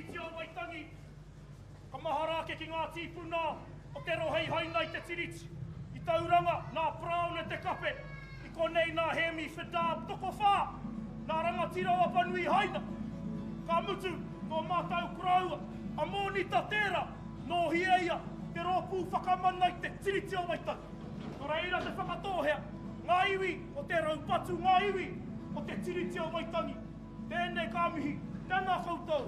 tiriti o Waitangi. Ka maharake ki ngā tīpuna o te rohei haina i te tiriti. I tauranga nā praone te kape. I konei nā hemi whedab toko whā. Nā rangatira o Apanui haina. Ka mutu no mātau kuraua. A mōnita tērā no hieia te rōpū whakamana i te tiriti o Waitangi. Nō reira te whakatohea. Ngā iwi o te raupatu, ngā iwi o te tiriti o Waitangi. Tēnei ka mihi, tēnā koutou,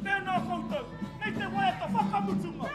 nei te waiata whakamutunga.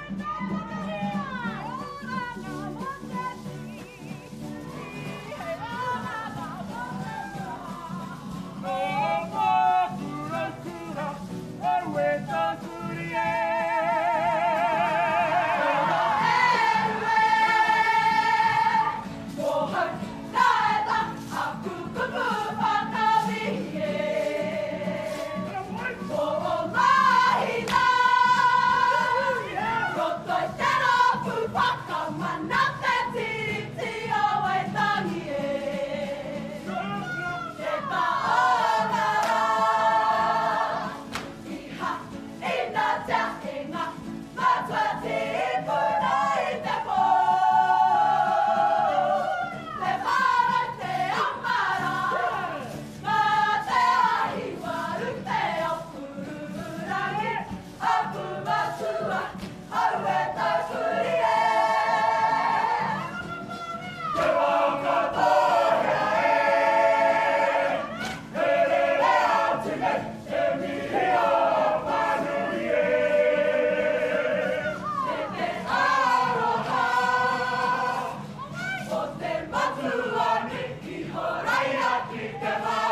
Te